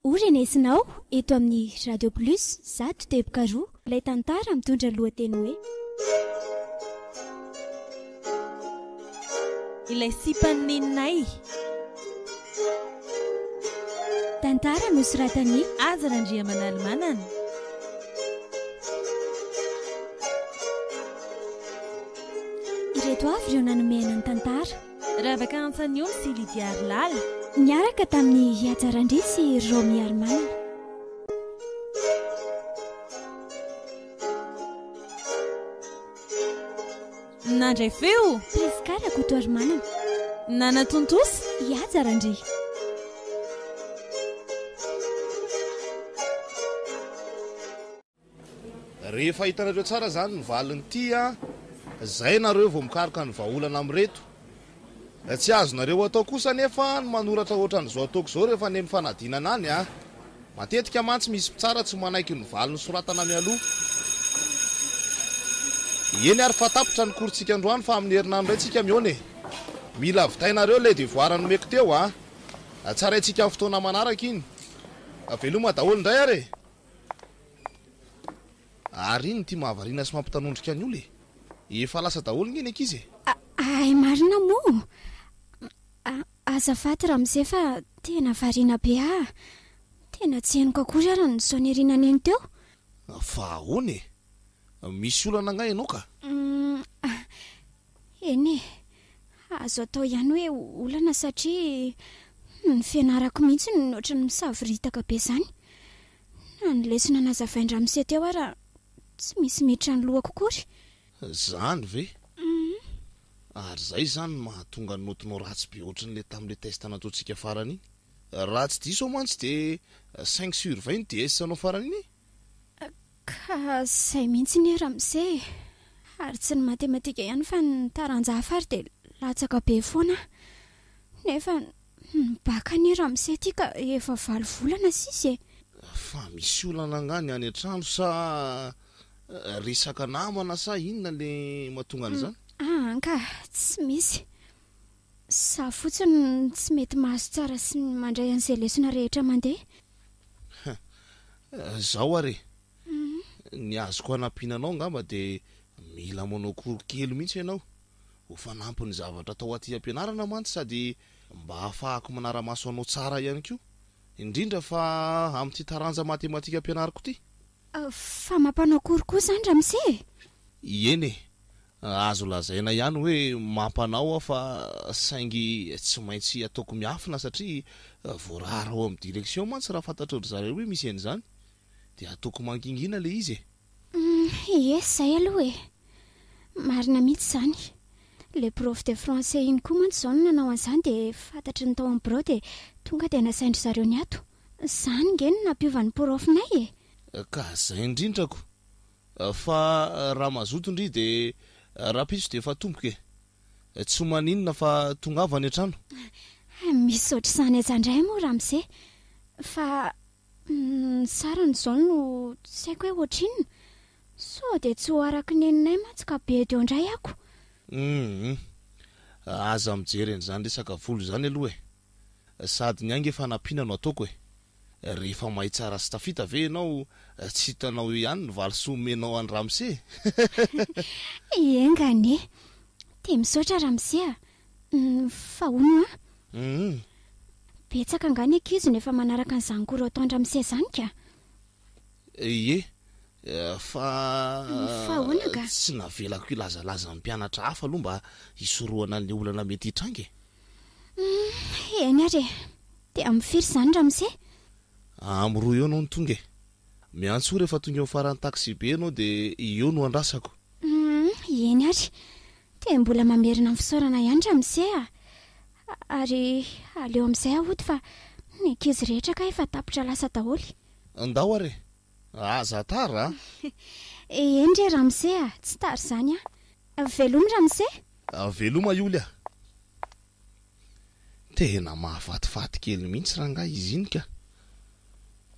Orenesinao eto amin'ny Radio Plus zato teboka roa ilay tantara mitondra lohateny hoe ilay sipaninay tantara nosoratany Azarandriamanalmanana. Ireto avy ireo nanomehana ny tantara Ravaka Antsaniolo sy Lydia Arlala niaraka tamin'ny Ajarandry sy Romy Armanana. Nandray feo Priskara Koto Armanana Nanatontosa i Ajarandry. Rehefa hitanareo tsara zany ny valiny ty zay nareo vao mikaroka ny vahaolana amreto. Tsy azonareo atao kosa nefa ny manoratra ohatran'izao ataoko zao rehefa ny fanadinana any matetika mantsy misy tsara tsy manaiky ny valiny soratana mialoha. Eny ary fatapitra ny korontsika androany fa amin'ny herinandro ray tsika mione. Mila vitainareo le devoara nomeko teo tsaraintsika amin'ny fotoana manaraka iny. Veloma daholo indray ary. Ary iny ty mahavarina sy mampitanondrika ny olo efa lasa daholo ny ankizy. Ay marina mo. Azafady Ramose fa tena variana be tena tsy henoko akory ary ny sonirina neny teo. Fa ahoana misy olana nga ianao ka? Eny azo atao ihany hoe olana satria ny fianarako mihitsy ny ohatrany misaviritaka be zany. Ny lesona nazavaindra Ramose teo ara tsy misy miditra ny lohako akory. Zany ve? Ary zay zany mahatonga ny notinao ratsy be ohatran'le tamin'le test nataontsika farany iny. Raha tsy diso mantsy de 5/20 DS anao farany iny. Ka zay mihitsy ny Ramose. Ary tsy ny matematika ihany fa ny taranja hafa ary de latsaka be foana. Nefa ny baka ny Ramose ty ka efa 8 volana sisy. Fa misy olana ngany any an-trano sa resaka namana sa inona le mahatonga an'izany? Ka tsy misy. Sa fotsiny tsy mety mahazo tsara sy mandray an'izay lesona rehetra mandeha. Zao are. Ny azoko anampinanao ngamba de mila manao korokely mihitsy ianao. Ho fanampy ny zavatra atao aty ampianarana mantsy sady mba ahafahako manara-maso anao tsara ihany koa. Indrindra fa amin'ity taranja matematika ampianarako ty. Fa mampanao koa zany Ramose? Eny azo lazaina ihany hoe mampanao fa saingy tsy maintsy ataoko miafina satria voarara ao amin'ny direction mantsy raha fantatro ry zareo hoe misy an'izany de ataoko mangingina le izy. Yes, zay aloha marina mihitsy zany. Le prof de français iny koa mantsy zao no nanao an'izany de fantatry ny tao amin'ny birao de tonga de nasaindry zareo ny ato. Zany nge no nampiovan'ny profinay Ka zay indrindrako. Fa raha mazoto indri de raha piso de efa tomboka tsy maninona fa tongava any an-trano. Misy ohatr'izany azandray moa Ramose. Fa sarany zao no tsy haiko hoe ohatrinona. So de tsy ho araky neninay mantsy ka be deo indray ako. Aza mijery an'izany resaka volo zany aloha sady ny angy efa nampiana no ataoko rehefa mahitsara sy tafita ve ianao tsy hitanao ihany ny valisomenao any Ramose. Engane te misaotra Ramose fa ono betsaka ngany ankizy nefa manaraka an'izany koro ataon'ny Ramose zany ka. Fa ahoana ka? Tsy navelako ilazalaza ny mpianatra hafa aloha mba hisoroana ny olana mety hitrangy. Eny ary de amin'ny firy zany Ramose? Am'roa eo anao ny tonga miantso rehefa tonga eo faran'ny taxi be anao de eo no andrasako. Eny ary de mbola mamerina amin'ny fisaorana ihany Ramose ary aleo amin'izay ahody fa ny ankizy rehetra ka efa tapitra lasa daholo. Andao are aza tara. Eny re Ramose tsy tara zany veloma Ramose? Veloma ioly tena mahafatifaty kely mihitsy raha nga izy iny ka.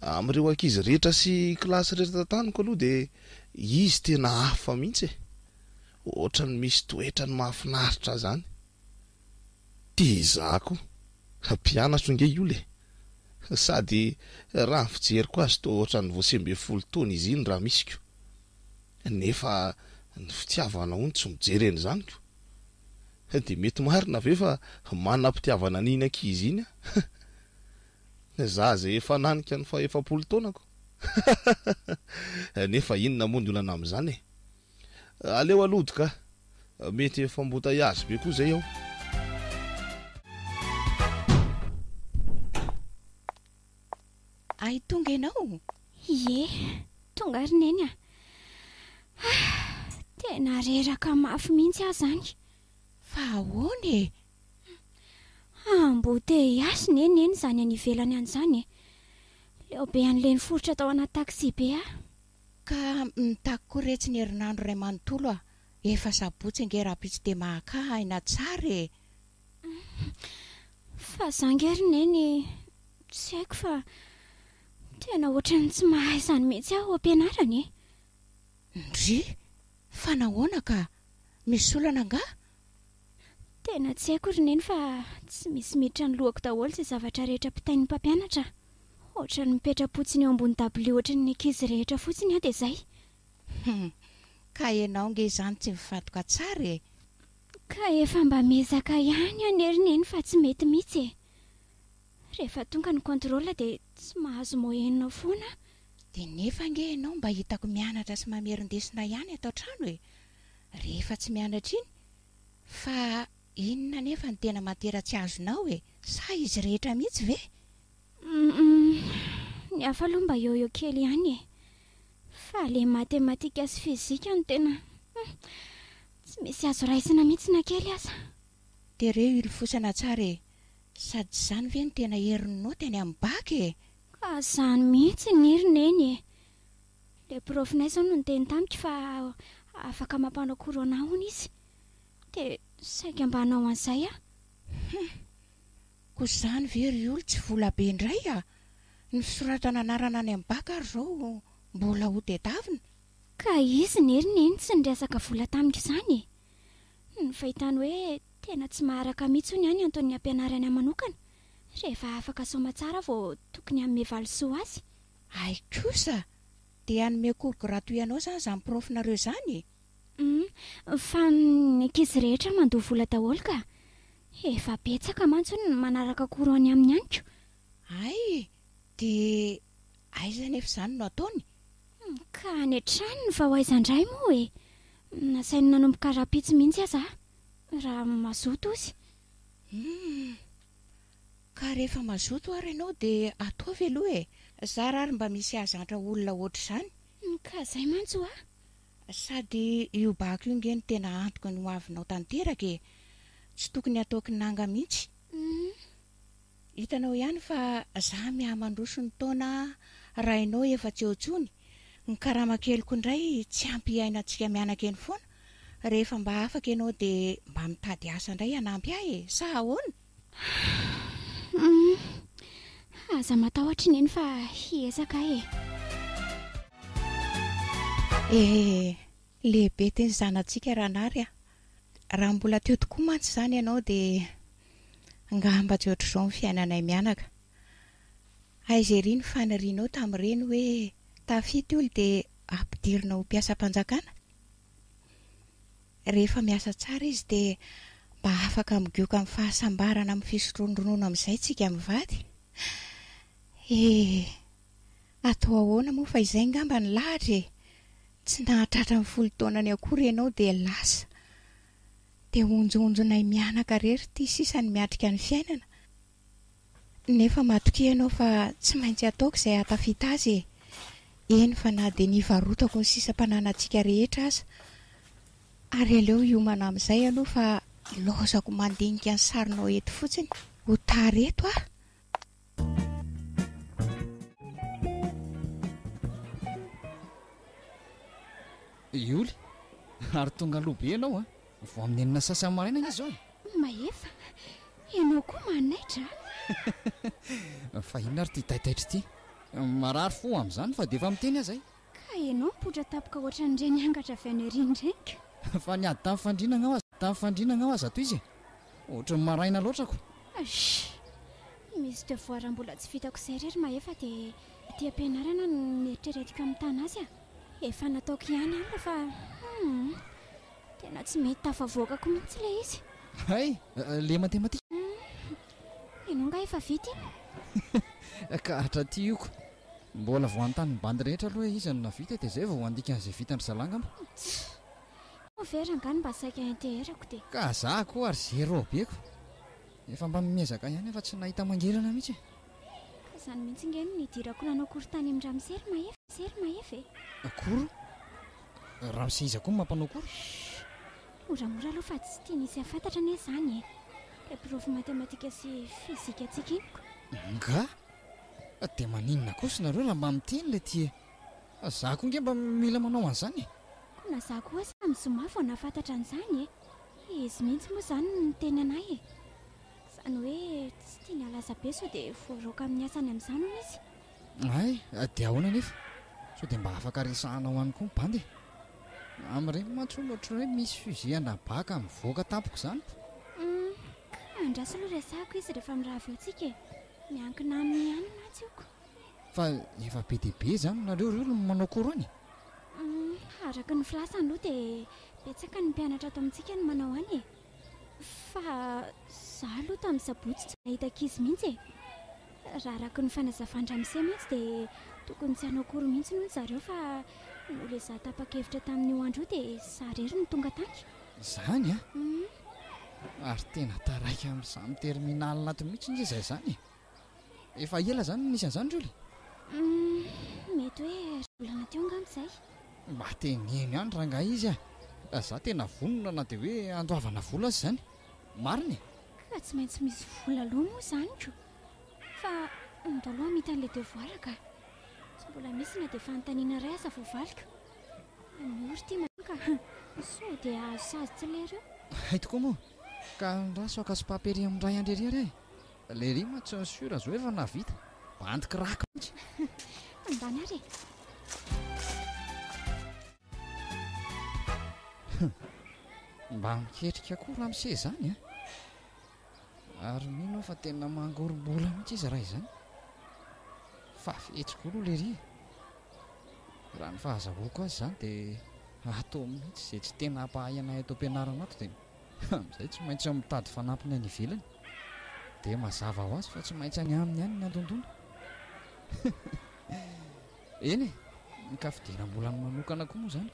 Am'ireo ankizy rehetra sy kilasy rehetra tantaniko aloha de izy tena hafa mihitsy ohatrany misy toetrany mahafinaritra zany. Tizako mpianatro nge io le sady raha ny fijeriko azy to ohatra ny voasembe folo taona izy iny raha misy ko, nefa ny fitiavana ony tsy mijery en'izany ko. De mety marina ve fa manam-pitiavana ninankizy iny za zay efa nanika ny fa 7 taonako nefa inona moa ny olana amin'izany e. Aleo alody ka, mety efa mbota iazy be koa zay aho. Ay, tonga ianao? Ie, tonga ry neny a. Tena reraka mafy mihitsy aho zany. Fa ahoana e? Mbo te hiasy neny zany any ivelany an'izany e. Leo be an'ilay niforitra tao anaty taxi be a. Ka mitakoretsi ny herinandro ray manontolo a. Efa sabotsy ange raha pitsy de mahaka aina tsara e. Fa zangery neny, tsy haiko fa tena ohatrany tsy mahay izany mihitsy aho ampianarany e. Ndry? Fa nahoana ka? Misy olana nga? Tena tsy haiko ry neny fa tsy misy miditra ny lohako daholo izay zavatra rehetra pitain'ny mpampianatra. Ohatra ny mipetra-potsiny eo ambony dabilio ohatra ny ankizy rehetra fotsiny a dia izay. Ka ianao nge izany tsy mifadoka tsara e. Ka efa mba mezaka ihany anery neny fa tsy mety mihitsy e. Rehefa tonga ny contrôle dia tsy mahazo moyenina foana. Dia nefa nge ianao mba hitako mianatra sy mamerindesina ihany atao trano e. Rehefa tsy mianatra iny, fa inona nefa ny tena materatsy azonao e? Sa izy rehetra mihitsy ve? Ny hafa aloha mba eo kely ihany e. Fa le matematika sy fizika no tena tsy misy azo raisina mihitsy na kely aza. Dia reo ilofosana tsara e. Sady izany ve no tena herinao teny amin'ny baky e? Ka izany mihitsy ny ry neny e. Le profinay izao no niteny tamiko fa afaka mampanao korona hono izy. Dia saika mba hanao an'izay a. Koa izany ve ry olo tsy vola be indray a? Ny fisoratana anarana any amin'ny baky ary izao mbola ho tedavina. Ka izy ny ry neny tsy niresaka vola tamiko izany e. Ny fahitany hoe tena tsy maharaka mihitsy hono ihany Anton'ny ampianarany manokana. Rehefa afaka soma tsara vao tokony hanome valisoa azy. Ay kosa, dia hanome cours gratuit ianao izany izany profinareo izany. Fa ny ankizy rehetra mandoha vola daholo ka. Efa betsaka mantsy ny manaraka cours any aminy ihany ko. Ay, dia aiza nefa izany no ataony? Ka any an-trano fa ho aiza indray moa e. Nasainy nanomboka rapitsy mihitsy aza raha mazoto izy. Ka rehefa mazoto ary ianao dia ataovy aloha e. Zara ary mba misy azantra olona ohatr' izany. Ka izay mantsy a. Sady io baky io nge no tena antoka ny ho avinao tanteraka e. Tsy tokony ataoko nanga mihitsy. Hitanao ihany fa za mihamandroso ny taona raha ianao efa tsy eo intsony. Ny karama keliko indray tsy ampy ainantsika mianaka eny foana. Rehefa mba afaka ianao dia mba mitady asa indray hanampy ahy e. Sa ahoana? Aza matahotra neny fa hiezaka e. Lehibe teny zanantsika raha nary a. Raha mbola teo tokoa mantsy izany ianao dia ngamba tsy ohatr'izao ny fiainanay mianaka. Aiza ery ny fanirianao tamin'ireny hoe tafity olo dia ampidirina ho mpiasam-panjakana? Rehefa miasa tsara izy dia mba afaka migioka amin'ny fahasambarana amin'ny fisotronronono amin'izay tsika mivady. Atao ahoana moa fa izay ngamba ny lahatra e. Tsy nahatratra ny 10 taona ny akory ianao dia lasa. Dia onjonjonay mianaka rery ty sisany miatrika ny fiainana. Nefa matoki ianao fa tsy maintsy ataoko izay hatafita azy e. Eny fa na dia nivarotako ny sisam-pananantsika rehetra aza. Ary aleo hiomana amin'izay aloha fa lozako mandinika ny sarinao eto fotsiny. Ho tara eto ah. Ioly, ary tonga lobe ianao a. Vao amin'ny enina sasany maraina izy zao. Mahefa, ianao koa manaitra. Fa inona ary ty taitaitra ty? Marary fo amin'izany fa dia efa miteny aza. Ka ianao mipotra tapoka ohatra n'ireny angatra avy any ery ndraika. Fa niady tamin'ny fandrinana ao aza, tamin'ny fandrinana ao aza toy izy. Ohatra ny maraina loatra ko. misy devoir mbola tsy vitako izay rery maefa dia tia ampianarana no mieritreretika amin'ny tana azy a. Efa nataoko ihany alina fa tena tsy mety tafavoakako mihitsy ilay izy. hay le matematika Ianao nga efa vita iny? ka hatratioko mbola voantany ny bandy rehetra aloha izy no navita dia izay vao andika an'izay vitandry zalangamba. Verangany mba saika interako dia ka za koa ary zero beko efa mba miezaka ihany efa tsy nahita mangirana mihitsy. ka izany mihitsy ngeny nidirako nanao kory tany amin'ny ramisery mahefa e. Akory raha misy izy koa mampanao kory. Moramora aloha fa tsy tia nisy afantatra anie izany e. Ilay profy matematika sy fizika antsika iny ko. Nga dia maninona kosa nareo raha mba miteny le ty e. Za koa nge mba mila manao an'izany e. Ko na za koa sa mizoma vao nafantatra an'izany e. Izy mihitsy moa izany no teny anay e. Izany hoe tsy tia ny alaza be sao dia voaroaka amin'ny asany amin'izany hono izy. Ay dia ahoana nefa sao dia mba afaka resahana ho any koa ny bandy amin'ireny mantsy ohatra hoe misy fusihana baka mivoaka tampoko izany. Ka andraso aloha resahako izy rehefa mirava eo antsika e. Miankina amin'ny ihany matsy ioko. Fa efa be dia be izany nareo reo no manao kory any. Araka ny filasany aloha dia betsaka ny mpianatra ato amintsika no manao any e. Fa za aloha tamin'ny sabotsy tsy nahita ankizy mihitsy e. Raha araka ny fanazavandramse mihitsy dia tokony tsy hanao kory mihitsy noho zareo fa noho ilay za tapa-kevitra tamin'io andro io dia za rery no tonga tany. Izany a ary tena taraika amin'izany terminal nato mihitsy nge izay izany e. Efa ela izany nisy an'izany reo le. Mety hoe volana teo angamba izay. Mba teneno ihany ranga izy a. Za tena vonona na dia hoe andoavana vola azy izany marina e. Ka tsy maintsy misy vola aloha moa izany ko. Fa ndaloha mita an'ilay devoir ka tsy mbola misy na dia fanontaniana iray aza voavalika. Miory ity manka sao dia azo sazy tsy lereo. Hay tokoa moa ka ndraso aka sy papery amin'ny ray andrery ary le ry ma tsy ny sura zao efa navita bandiky raka mihitsy. Andany ary mba miketrika koa raha mise izany a ary mino fa tena mangorombola mihitsy izy raha izany fa fetsiko aloha le ry raha ny fahazahoako azy izany dia atao mihitsy izay tsy tena hampahay anay atao am-pianarana ato dia amin'izay tsy maintsy mitady fanampiny any ivelany dia mazava ho azy fa tsy maintsy any aminy ihany ny andondona. Eny e ny kafidiram-bolany manokana koa moa izany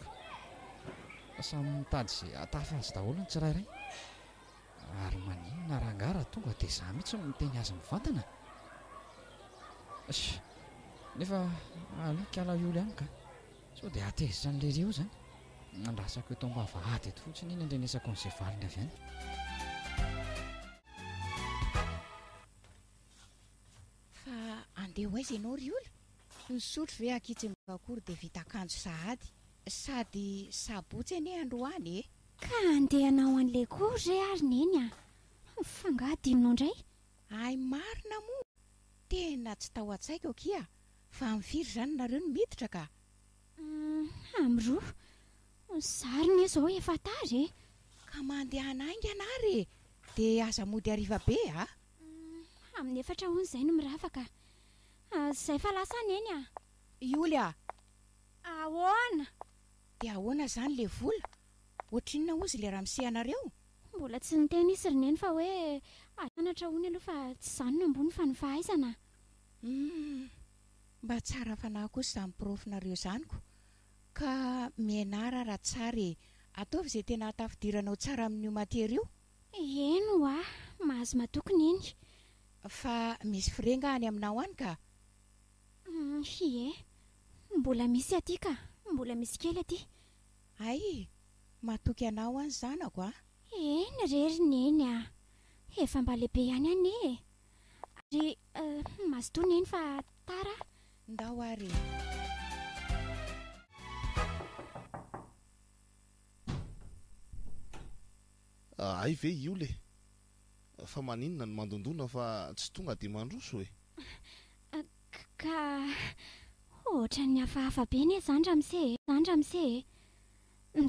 ko samy mitady izay atafa azy daholo ny tsirairay ary maninona rahangara tonga dia za mihitsy miteny azy mivantana nefa alekala olo ihany ka sao dia atezitra n'le reo izany andrasako eto mba vahady eto fotsiny iny andrenesako n'izay valiny avy any. Fa andeha ho aiza ianao ry ola nisotro ve akitsymboka akory dia vita akanjo sady sabotsy anie androany e. ka andeha anao an'ilay kory re ary neny a fangadinonao indray. Ay marina moa tena tsy tao an-tsaiko kia fa mifiry izany nareo no miditra ka. Am'roa zariny izao efa tary e. Ka mandeha anainga anary dia aza mody ariva be a. Amin'ny efatra hono izay no miravaka izay fa lasa neny a. Ioly a ahoana dia ahoana izany le vola ohatrinona ozy le ramose anareo. Mbola tsy niteny izy rineny fa hoe anatra hony aloha fa tsy izany no ambony fa ny fahaizana. Mba tsara fanahy kosa izany profinareo izanyko ka mianara raha tsara ataovy izay tena hatafidiranao tsara amin'io matery io. Eno mahazo matokony iny fa misy firenga any aminao any ka. Ie mbola misy aty ka mbola misy kely aty. Ay matoky anao any zanako a. Eny rery neny a efa mba lehibe ihany ane ary mazotoana eny fa tara ndao ary. Ay ve io le fa maninona ny mandondona fa tsy tonga dia mandroso e. Ka ohatra ny hafahafa be ne zany ramose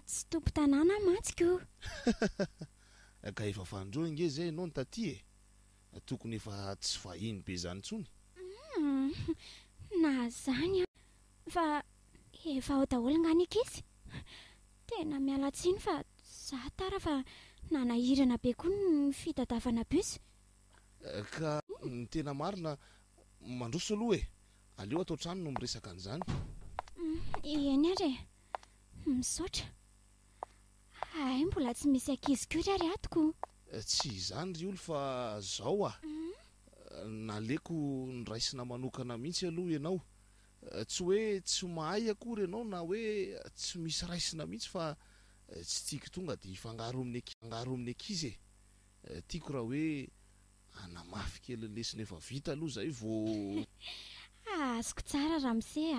tsy tompo tanàna mantsiko. Ka efa fandroa inge zay ianao ny taty e tokony efa tsy vahiny be zany ntsony. Na zany fa efa ao daholo nganika izy. Tena miala tsiny fa za tara fa nanahirana be koa ny fitadavana bus. Ka ny tena marina mandroso aloha aleo atao trano no miresaka an'izany. Eny ary misaotra. Ay, mbola tsy misy ankizy koa ary atoko. Tsy izany ry olo fa zao naleko niraisina manokana mihitsy aloha ianao. Tsy hoe tsy mahay akory ianao na hoe tsy misy raisina mihitsy fa tsy tiako tonga dia ifangaro amin'ny ankizy tiako raha hoe anamafy kely lesina efa vita aloha zay vao Azoko tsara Ramsey.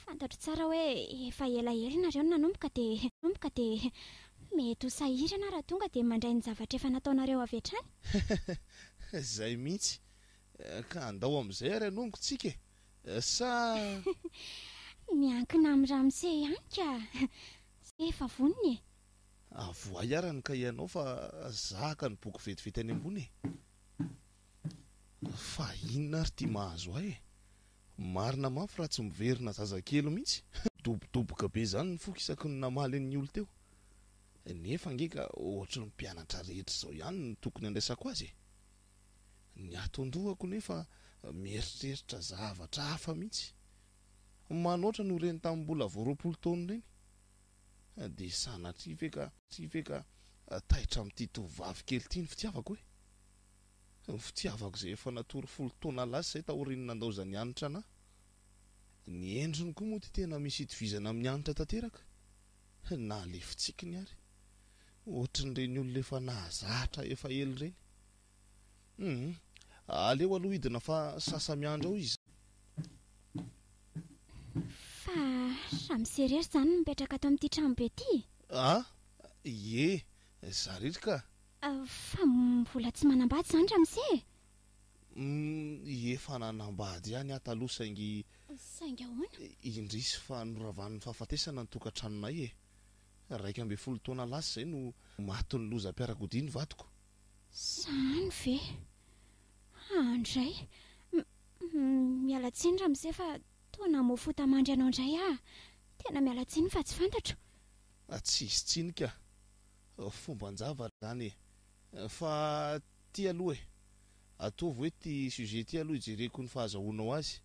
Fantatro tsara hoe efa elaela nareo nanomboka dia mety ho sahirana raha tonga dia mandray ny zavatra efa nataonareo avy hatrany. zay mihitsy ka andao amin'izay ary anongo tsika sa Miankina amin'ny Ramsey ihany ka. Efa vonony. Avoay arany ka ianao fa zaka ny boky vetivety any ambony fa inona ary tia mahazo ahy marina mafy raha tsy miverina zazakely mihitsy. Dobodoboka be zany ny foko isaky ny namaly ny olo teo nefa angeka ohatry ny mpianatra rehetra zao ihany ny tokony andraisako azy. Ny ato-ndohako nefa mieritreritra zavatra hafa mihitsy manoatra no reny tamin'ny mbola 20 taona reny dia sanatria ve ka taitra amin'ity tovovavy kely ity ny fitiavako ny fitiavako izay efa natory 10 taona lasa izay taoriany nandaozany anitra anahy. Ny endriny koa moa ty tena misy itovizana amin'ny anitra tanteraka na lefitsikiny ary ohatry ny reny olona efa nahazatra efa ely reny. Aleo aloha hidina fa sasa miandra ao izy. Fa Ramsey rery zany mipetraka ato amin'ity trano be ity. Ie, zarery ka. Fa mbola tsy manambady zany Ramsey. Efa nanambady ihany ataloha saingy ahoana? Indrisy fa noravan'ny fahafatesana ny tokantranonay 12 taona lasa zay no maty ny lozam-piarakodia ny vadiko. Zany ve? Andray miala tsiny Ramsey fa toa namoafo tamandry anao indray tena miala tsiny fa tsy fantatro. Tsy izy tsinika fomban-java zany fa ty aloha ataovy hoe ty sujet ty aloha ijereko ny fahazahoanao azy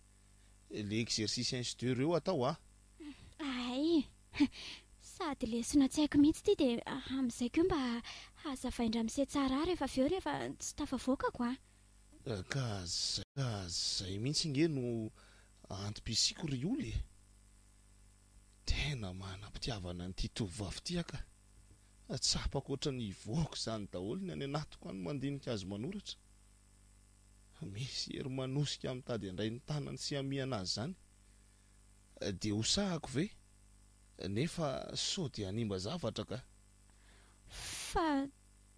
le exercice 1 sy 2 reo atao Ay, sady lesona tsy haiko mihitsy ty dia amin'izay koa mba hazavain'ny Ramsey tsara rehefa avy eo rehefa tsy tafavoakako ka zay mihitsy nge no antom-pisiko ry olo tena manam-pitiavana nyity tovovavy ty aka tsapako oatra ny ivoako zany daholo ny any anatiko any mandinika azy manoratra. Misy hery manosika amin'ny tady andray ny tanany sy amiana azy zany dia hosahako ve nefa sao dia hanimba zavatra ka. Fa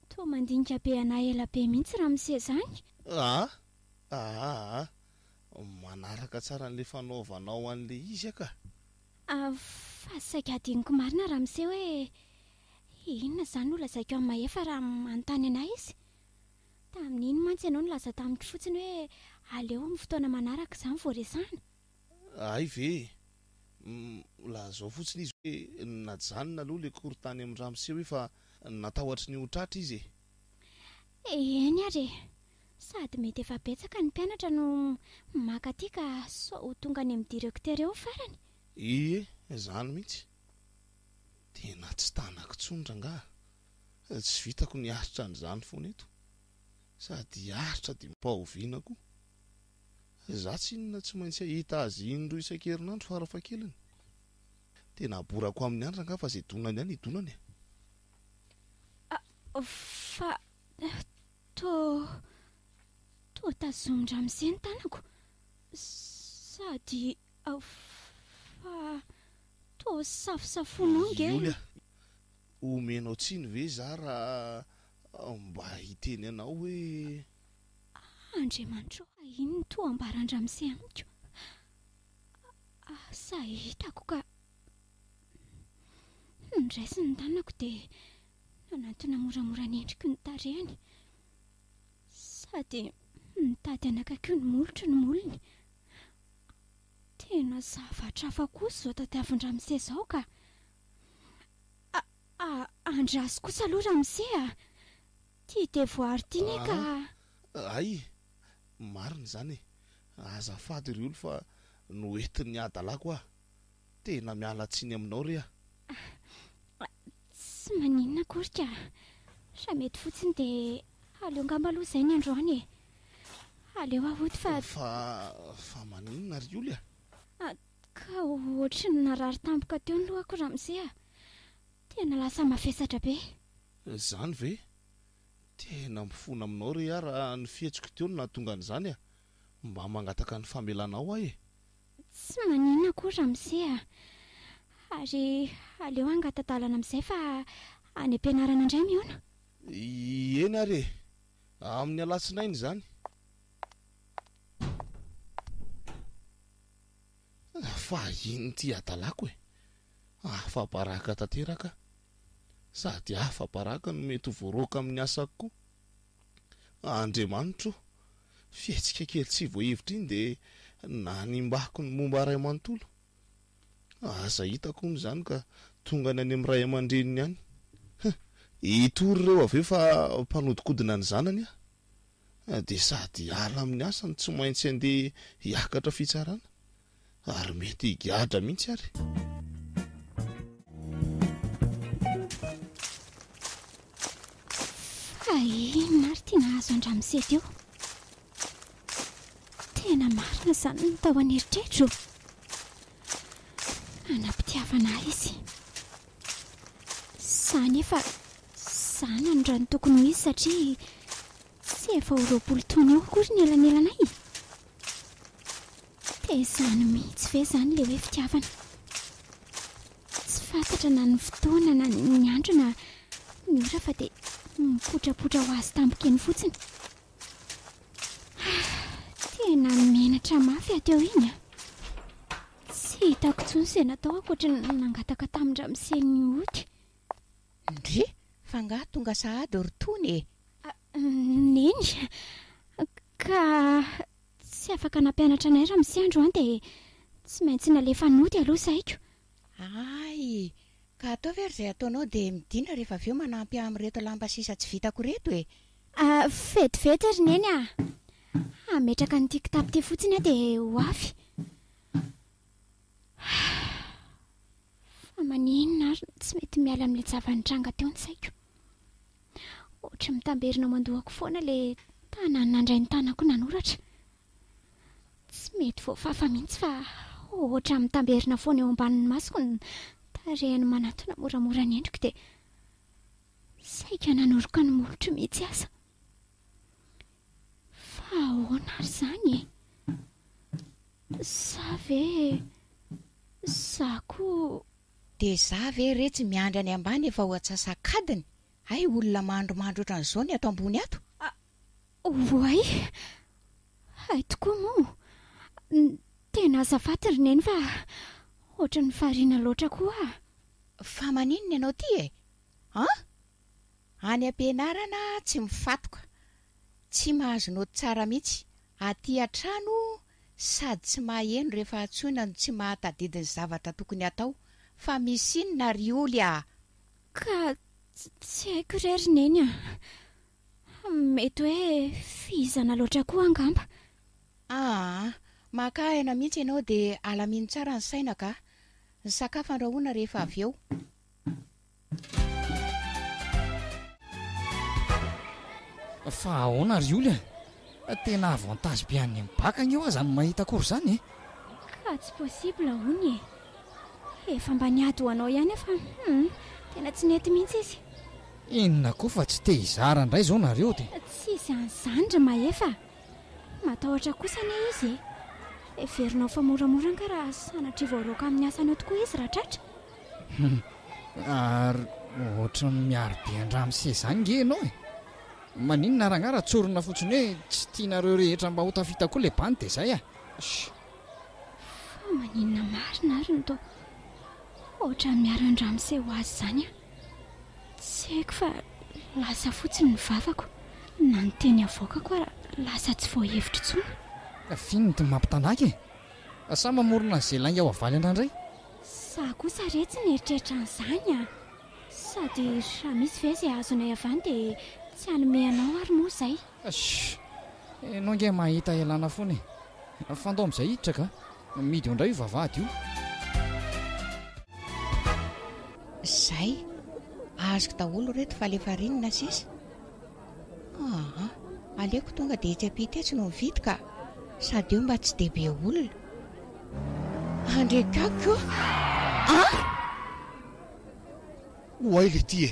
toa mandinika be anahy ela be mihitsy Ramsey zany. Manaraka tsara n'le fanaovanao an'le izy aka. Fa saika adiniko marina Ramsey hoe inona zany olazaiko amin'ny mahefa raha manontany anahy izy. Tamin'iny mantsy ianao nilaza tamitry fotsiny hoe aleo amin'ny fotoana manaraka izany vao resahana. Ay ve lazao fotsiny izy hoe najanona aloha le korotany amin'ny Ramsey hoe fa natahotra ny hotratra izy Eny ary sady mety efa betsaka ny mpianatra no makaty ka sao tonga any amin'ny direktera eo farany. Zany mihitsy tena tsy tanako tsondra nga tsy vitako ny aritra n'izany foana eto sady aritra dia mpahoviana koa za tsy inona tsy maintsy ahita azy indro isan-kerinandro farafakeliny tena aborako amin'ny andra nga fa zay donany ihany idonany fa toa tazomin Ramsey ny tanako sady fa toa safosafonao nge. Omenao tsiny ve za raha mba hiteny anao hoe Andriamanitra inona toa ambaran'ny Ramsey amiko sa hitako ka niraisy ny tanako dia nanantona moramora ny endriky ny tarehany. Sa sady mitady anakakio ny molotry ny molony. Tena zavatra hafa kosa zao tadiavin-dramose zao ka andrasy kosa aloha ramose tia devoary tia ne ka ay marina zany azafady ry olo fa noentin'ny adalako tena mialatsiny aminao ry tsy maninona akory ka sa mety fotsiny dia aleo ngamba aloha izay ny androany aleo ahody fa maninona ry olo ka ohatry ny narary tampoka teo ny lohako ramose tena lasa mafesatra be. Zany ve tena mifona aminao ry raha ny fihetsiko teo no nahatonga an'izany mba mangataka ny famelanao tsy maninona akory ramose ary aleo angatadalana amin'izay fa any am-pianarana indray miona. Eny ary amin'ny alatsinainy zany. Fa iny ty adalako afa-baraka tanteraka sady afa-baraka no mety voaroaka amin'ny asako koa. Andriamanitro fihetsika kely tsy voahevitra iny dia nanimbako ny momba ray amanontolo. Aza hitako ny zany ka tonga ny any amin'ny ray aman-dreniny any. Itory ireo avy eo fa mpanodikodina ny zanany dia sady ala amin'ny asany tsy maintsy andeha hiakatra fitsarana ary mety higadra mihitsy ary. Inona ary tia nahazo andramose teo? Tena marina zany ny tao an'eritreritro. Anam-pitiavana izy. Zany efa zany ny rano tokony ho izy satria tsy efa ho 20 taona eo akory ny elanelanay. Dia izany mihitsy ve zany ilay hoe fitiavana? Tsy fantatra na ny fotoana na ny andro na ny ora fa dia mipotrapotra ho azy tampoka eny fotsiny. Tena menatra mafy ateo iny tsy hitako intsony izay natao ankoatra ny nangataka tamin-dramose ny ody. Ndry fa ngaha tonga sahady ry tony neny ka tsy afaka nampianatra anay ramose androany dia tsy maintsy nalefa nody aloha saiko. Ay ka atao very izay ataonao dia midina rehefa avy eo manampy amin'ireto lamba sisa tsy vitako reto vetivety ry neny ametraka ny tia kitapo ty fotsiny dia ho avy. Fa maninona ary tsy mety miala amin'ilay javan'ny-tranga teo ny saiko. Ohatra mitamberina mandohako foana ilay tanany nandray ny tanako nanoratra. Tsy mety voafafa mihitsy fa ohatra mitamberina foana eo ambanin'ny masoko ny tarehany manatona moramora ny endriko dia saika nanoroka ny molotro mihitsy aza. Fa ahoana ary izany Sa ve koa dia za ve re tsy miandry any ambany efa ho atsasakadiny? Hay olona mandromandro ohatran'izao ny ato ambony ato. Oay hay tokoa moa tena azafady ry neny fa ohatra ny fariana loatra koa. Fa maninona ianao ty any am-pianarana tsy mifatoka, tsy mahazo nody tsara mihitsy, aty an-trano sady tsy maheno rehefa atsoina no tsy mahatadidiny zavatra tokony atao. Fa misy inona ry oly ka tsy haiko rery neny mety hoe fihizana loatra koa angamba. Maka aina mihitsy ianao dia alamino tsara ny saina ka ny sakafo andrahoana rehefa avy eo. Fa ahoana ry oly tena avantage be any mibakana eo aza ny mahita akory zany ka tsy possible hony efa mba niady ho anao ihany fa tena tsy nety mihitsy izy. Inona koa fa tsy te hizara indray zao nareo dia tsy izy an'izany ry maefa matahotra kosa ne izy everinao fa moramora ka raha sanatria voaroaka amin'ny asany eo tokoa izy raha tratra. Ary ohatra ny miaro be an-dramose zany nge ianao maninona ragnara tsorona fotsiny hoe tsy tianareo rehetra mba ho tafita koa ilay bany dia izay fa maninona marina ary no to ohatra ny miaro an-dramose ho azy zany tsy haiko fa lasa fotsiny ny vavako na ny teny avoaka koa lasa tsy voahevitra intsony. Finony ty mampitanaky e. Sa mamorona izay lainga ao avaly andrandray. Za kosa re tsy nieritreritra an'izany a. Sady raha misy ve izay azonay avany dia tsy hanome anao ary moa izay. Enao nge mahita elana foana e. Fandao amin'izay hiditra ka. Midy eo indray io vavahady io. Zay azoko daholo reto fa lefa rinona sisa. Aleko tonga dia itsy ampitetsy no mividy ka sady eo mba tsy dehibe olona. Andrekako hoay le ty e,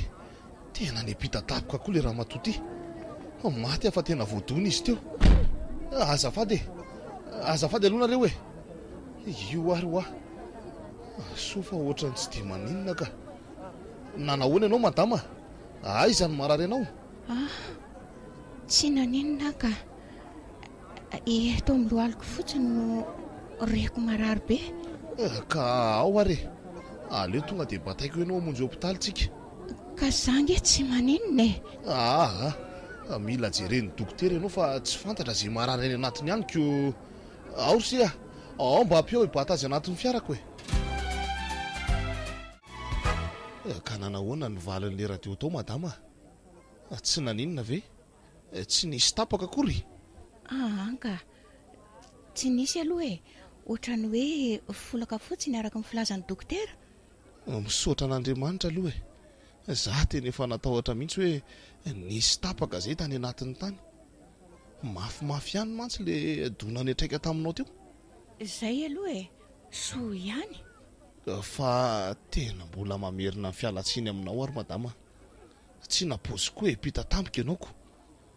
tena ny pita tapoka koa le raha matoty. Maty afa tena voadona izy teo. Azafady aloha nareo e. Io ary hoa sofa ohatrany tsy dia maninona ka. Nanahoana ianao madama? Aiza ny marary anao? Tsy naninona ka. Eto amin'ny lohaliko fotsiny no reko marary be. Ka ao are. Aleo tonga dia bataiko ianao hamonjy hopitaly tsika. Ka zange tsy maninona e. Mila jereny dokotera ianao fa tsy fantatra izay marary any anatiny ihany ko. Ao sia, ao mba ampio ibata azy anatin'ny fiarako e. Ka nanahoana ny valin'le radio tao madama? Tsy naninona ve? Tsy nisy tapaka akory? Anka tsy nisy aloha e. Ohatrany hoe folaka fotsiny araka ny filazan'ny dokotera. Misaotra an'Andriamanitra aloha e. Za tena efa natahotra mihitsy hoe nisy tapaka zay tany anatin'ny tany. Mafimafy ihany mantsy le dona netraika taminao teo. Zay aloha e. Soa ihany. Fa tena mbola mamerina ny fialatsiny aminao ary madama. Tsy napozy koa e pita tampoka ianao ko.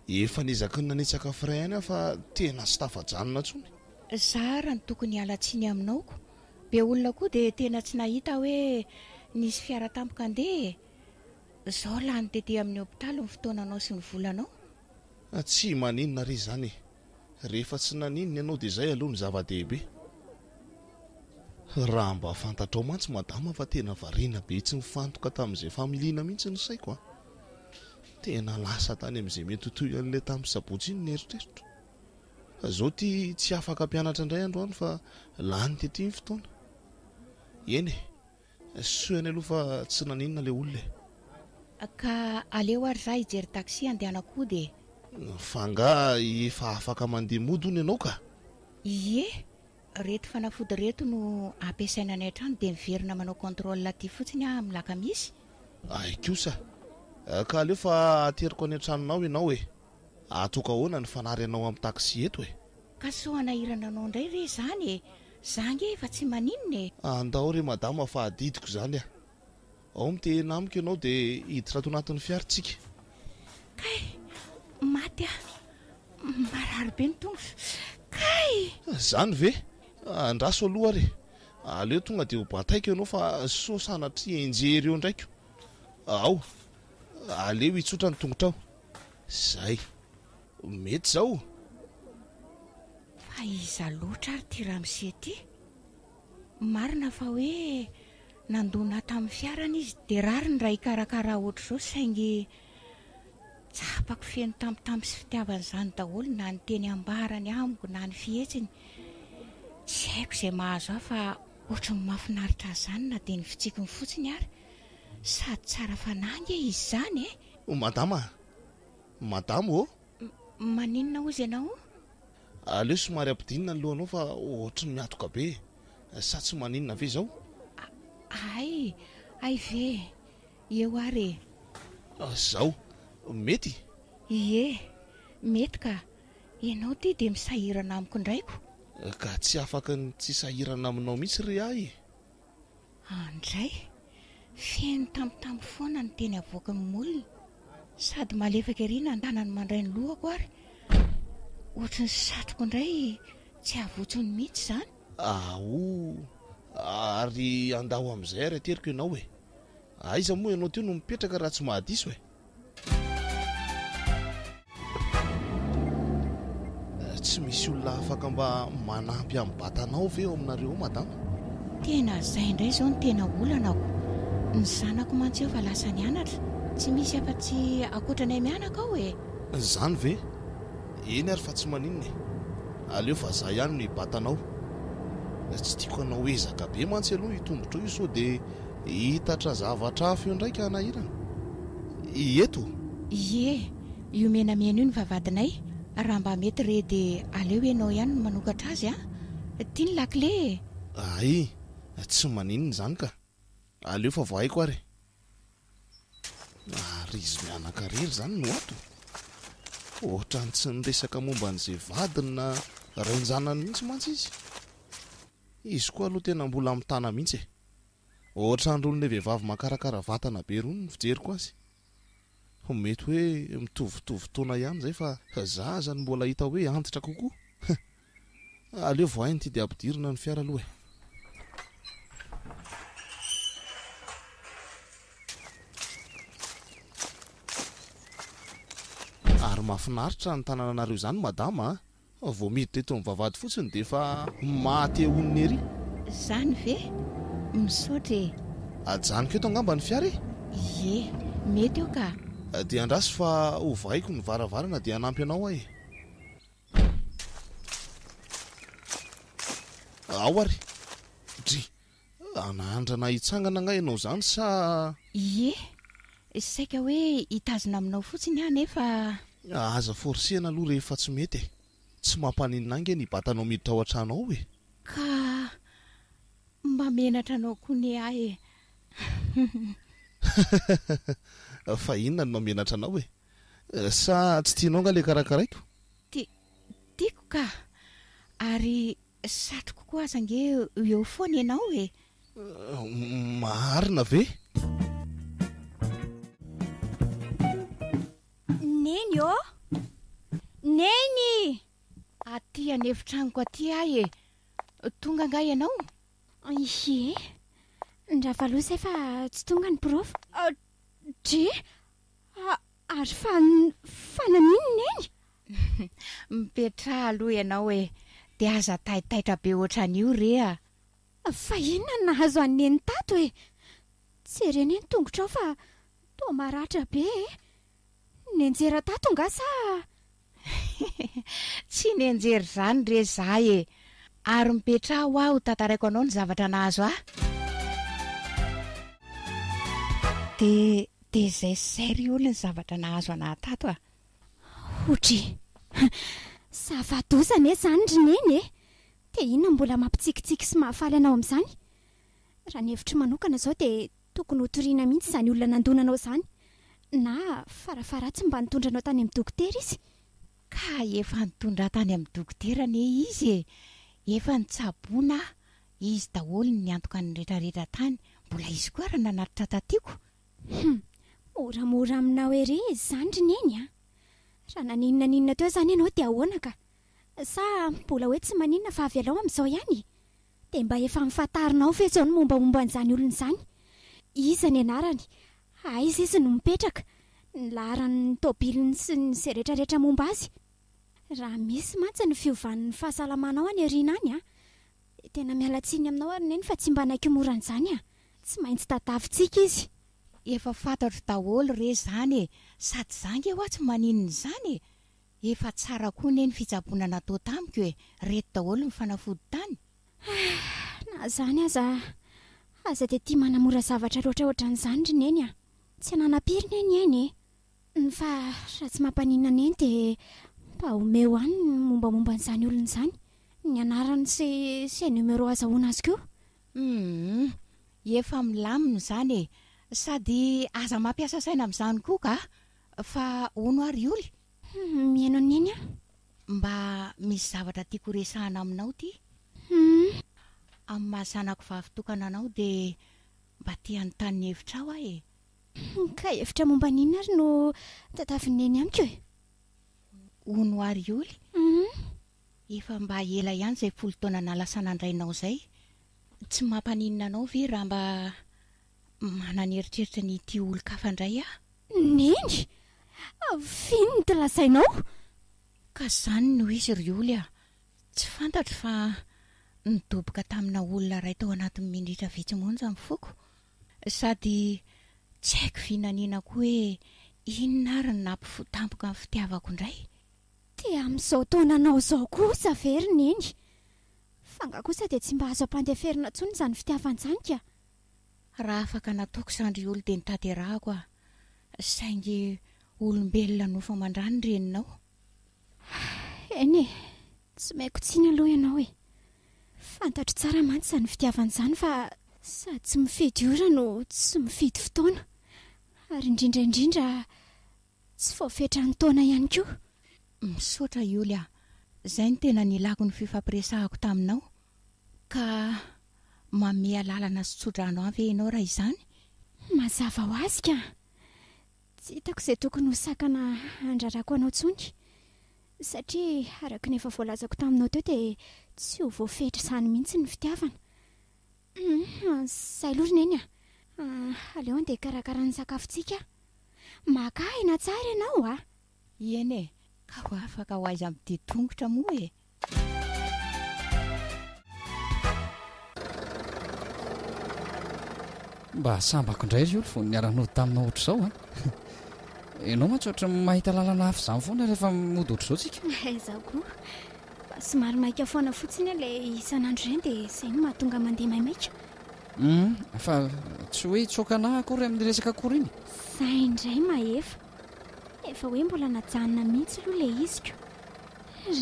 Efa nizakiny nanitsaka fray ihany fa tena sy tafajanona intsony. Zara ny tokony hialatsiny aminao ko. Be olona koa dia tena tsy nahita hoe nisy fiara tampoka andeha. Zao lany tety amin'ny hopitaly ny fotoananao sy ny volanao. Tsy maninona ry izany e. Rehefa tsy naninona ianao dia izay aloha ny zava-dehibe. Raha mba fantatrao mantsy madama fa tena variana be tsy mifantoka tamin'izay familiana mihitsy ny saiko a. Tena lasa tany amin'izay mety toy an'ilay tamin'ny sabotsy iny ny eritreritro. Zao ty tsy afaka mpianatra indray androany fa lany tety ny fotoana. Eny e, soany aloha fa tsy naninona ilay olona e. Ka aleo ary za hijery taksi andehanakody e. Fanga efa afaka mandeha mody hono ianao ka? Ie, reto fanafody reto no ampiasaina any an-trano dia miverina manao contrôle aty fotsiny amin'ny lakamisy. Ay kosa. Ka aleo fa ateriko any an-tranonao ianao e. Atoka ahoana ny fanary anao amin'ny taksi eto e. Ka so anahirana anao indray re zany e. Zange efa tsy maninona e. Andao re madama fa adidiko zany a. Ao mitena amiko ianao dia hiditra ato anatin'ny fiaratsika. Kay, maty a. Marary be ny tongotra. Kay! Zany ve? Andraso aloha re. Aleo tonga dia ho bataiko ianao fa so sanatria enjery eo ndraiko. Ao, aleo hitsotra ny tongotrao. Zay, mety zao. Fa iza loatra ary ty ramose ty. Marina fa hoe nandona tamin'ny fiarana izy dia rary ny raha hikarakara ohatr' izao saingy tsapako feno tampotampo sy fitiavan'izany daholo na ny teny ambarany amiko na ny fihetsiny. Tsy haiko izay mahazo aho fa ohatry ny mahafinaritra izany na dia ny fitsikiny fotsiny ary. Sady tsara fanangy izy izany e. Madama o? Maninona ozy ianao? Aleo somary ampidinina ny lohanao fa ohatry ny miatoka be. Sa tsy maninona ve zao? Ay ve. Eo ary. Zao, mety? Ie, mety ka. Ianao ty dia misahirana amiko indraiko. Ka tsy afaka ny tsy sahirana aminao mihitsy ry ahy. Andray, feno tampotampo foana ny teny avoaka ny molona. Sady malefaka ery nandana ny mandray ny lohako ary. Ohatry ny satroko indray tsy avotsony mihitsy izany. Ary andao amin'izay ary ateriko ianao e. Aiza moa ianao teo no mipetraka raha tsy mahadiso e. Tsy misy olona afaka mba manampy amin'ny batanao ve eo aminareo madama? Tena izay indray izao ny tena olanako. Ny zanako mantsy eo fa lasa nianatra. Tsy misy afa-tsy akoatranay mianaka ao e. Zany ve? eny ary fa tsy maninona aleo fa za ihany no ibatanao tsy tiako anao ezaka be mantsy aloha hitombotra io sao dia hitatra zavatra afo eo ndraika nahirana eto ie io menamena io ny vavadinay raha mba mety re dia aleo ianao ihany no manokatra azy tia ny lakle ay tsy maninona izany ka aleo fa voahaiko ary ary izy mianakarery izany no ato ohatra ny tsy niresaka momba n'izay vadiny na renjanany mihitsy mantsy izy koa aloha tena mbola mitana mihitsy ohatra andron'ilay vehivavy makarakara vatana be rony ny fijeriko azy mety hoe mitovitovy taona ihany zay fa zaza ny mbola hita hoe antitra kokoa aleo voainy ty dia ampidirina ny fiara aloha ary mahafinaritra ny tanànanareo izany madama vao miditra eto ny vavady fotsiny dia efa maty ehoniny ery zany ve misaotra ajaniko eto angamba ny fiara ie mety eo ka dia andrasy fa hovaiko ny varavarana dia hanampy anao ahy ao ary dry anahandrana hitsangana nga ianao izany sa ie saika hoe hitazona aminao fotsiny aho nefa aza forsena aloha rehefa tsy mety tsy mampaninina ange ny batanao miditra ao an-trano ao ka mba menatra anao koa ny ahy fa inona ny mamenatra anao sa tsy tianao nga le karakaraiko tiako ka ary satroko koa aza nge eo foana ianao marina ve neny ô neny aty anefitraniko aty ahy tonga nga ianao ie ndravalosa efa tsy tonga ny prof dre ary fa nanino neny mipetra aloha ianao dia aza taitaitra be ohatran'io rea fa inona nahazo anneny tato tsy reny eny tongotra ao fa toa maratra be nenjera tato nga sa tsy nenjery zany re za ary mipetra ho aho tantaraiko anao ny zavatra nahazo dia zay sairy olo ny zavatra nahazo anahy tato otry savadozana zany rineny dia inona mbola mampitsikitsiky sy mahafaly anao amin'izany raha ny hevitry manokana izao dia tokony hotoriana mihitsy izany olona nandonanao izany na farafaratsy mba nitondra anao tany amin'ny dokotera izy ka efa nitondra tany amin'ny dokotera ne izy efa nitsaboana izy daholo ny antoka ny rehetrarehetra tany mbola izy koa raha nanatitra tatiako moramora aminao ery izy izany rineny raha naninona teo izany ianao dia ahoana ka sa mbola hoe tsy maninona fa avy alao amin'izao ihany dia mba efa mifantarinao ve izao ny mombamomba an'izany olona izany iza ny anarany aiza izy no mipetraka ny laharany tobiliny sy ny izay rehetrarehetra momba azy raha misy mantsy ny fiovan'ny fahasalamanao any ariana any tena mialatsiny aminao ary neny fa tsy mba naikimoran'izany tsy maintsy tadavintsika izy efa fantatro daholo re zany sady zangy eo tsy maninona izany efa tsara koa neny fitsaboana natao tamiko reto daholo ny fanafody tany na zany aza dia tia manamora zavatra loatra ohatran'izany rineny tsy ananapirina eny eny fa raha tsy mampaninana eny dia mba omeo any ny mombamomba n'izany olona izany ny anarany sy numero azahoana azy koa efa milamina izany sady aza mampiasa saina amin'izany koa ka fa ono ary oly mihaino aneny mba misy zavatra tiako resahana aminao ty amin'ny mahazanako vavitokana anao dia mba tia nytany hevitra aho ka hevitra momba ninona ary no tatavineny amiko ono ary oly efa mba ela ihany izay 10 taona nalasana andrainao izay tsy mampaninona anao ve raha mba mananeritreritra ny ity olo-kafandray neny vino ny tilazainao ka zany no izy ry oly tsy fantatro fa nidoboka tamina olona ray tao anatin'ny minitra vitsymonja amin'ny foko sady tsy haiko finanina koa hoe inona ary ny nampifotampoka amin'ny fitiavako indray dia amin'izao taonanao izao kosa veriny eny fa nga kosa dia tsy mba azo ampandeferina ntsony izany fitiavan'izany ka. Raha afaka nataoko izany ry olo dia nitaterahako a, saingy olombelona nofa mandrany reninao. Eny e, tsy maiko tsiny aloha ianao e. Fantatro tsara mantsy izany fitiavan'izany fa sady tsy mifidy ora no tsy mifidy fotoana, ary indrindraindrindra tsy voafetra ny taona ihany koa. Misaotra Julia, izay no tena nilako ny fifampiresahako taminao, ka mamea lalana sy tsodrano avy ianao raha izany. Mazava ho azy ka, tsy hitako izay tokony ho sakana andrarako anao tsony, satria araka ny efa voalazako taminao teo dia tsy ho voafetra izany mihitsy ny fitiavana. Izay lorina eny a, aleo andeha karakara ny sakafontsika. Maka aina tsara ianao a. Eny e, ka ho afaka ho aiza amin'ny tongotra moa e. Mba sambako indray ry olo vo niara-nody taminao ohatr'izao a. Ianao mantsy ohatra mahita lalana hafa izany foana rehefa mody ohatr'izao tsika. Izaho koa mba somary maika foana fotsiny ilay isan'andro ireny dia izay no mahatonga mandeha maimaika. Fa tsy hoe tsokana akory amin'ny resaka akory iny. Izay indray mahefa, efa hoe mbola najanona mihitsy aloha ilay iziko.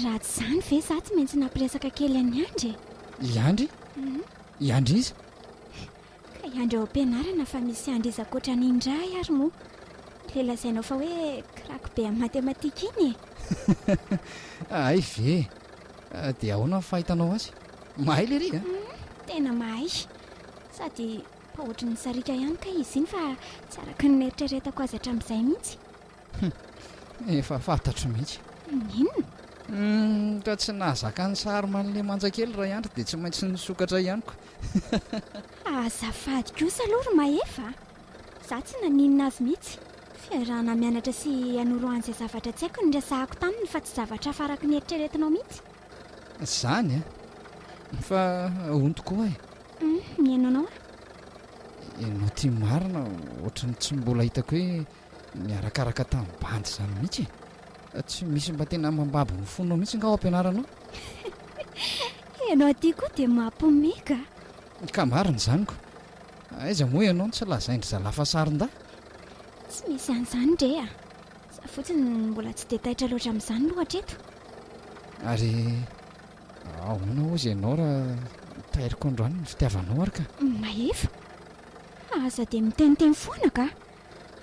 Raha tsy izany ve izaho tsy maintsy nampiresaka kely any Andry. Iandry? Iandry izy? Ka Iandry ao am-pianarana fa misy Andry izy ankoatra ny indray ary moa. Ilay lazainao fa hoe kirako be amin'ny matematika iny e. Ay ve, dia ahoana ny fahitanao azy? Mahay le ry a? Tena mahay, sady mba ohatry ny sarika ihany ka izy iny fa tsy araka ny eritreretako azy hatramin'izay mihitsy. Efa fantatro mihitsy. Inona? Ka tsy nahazaka ny sary man'ilay manjakely raha Iandry dia tsy maintsy nisokatra ihany koa. Azafady kosa aloha ry mahefa, izaho tsy naninona azy mihitsy. Fiarahana mianatra sy hanoro an'izay zavatra tsy haiko ny resahako taminy fa tsy zavatra faraky ny eritreretinao mihitsy. Izany a? Fa onto koa e. Mihaino anao a? Ianao tia marina ohatrany tsy mbola hitako hoe miarakaraka tamin'ny bandy izany mihitsy. Tsy misy mba tena mambabo ny fonao mihitsy nga ao am-pianaranao. Ianao aty koa dia mampomeka. Ka marina izany koa. Aiza moa ianao no tsy lazaindry zalafa sarin-da? Tsy misy an'izany ndre a. Za fotsiny mbola tsy dia taitra loatra amin'izany loatra eto. Ary ahoana ozy ianao raha tairiko androany ny fitiavanao ary ka? Mahefa, aza dia miteniteny foana ka.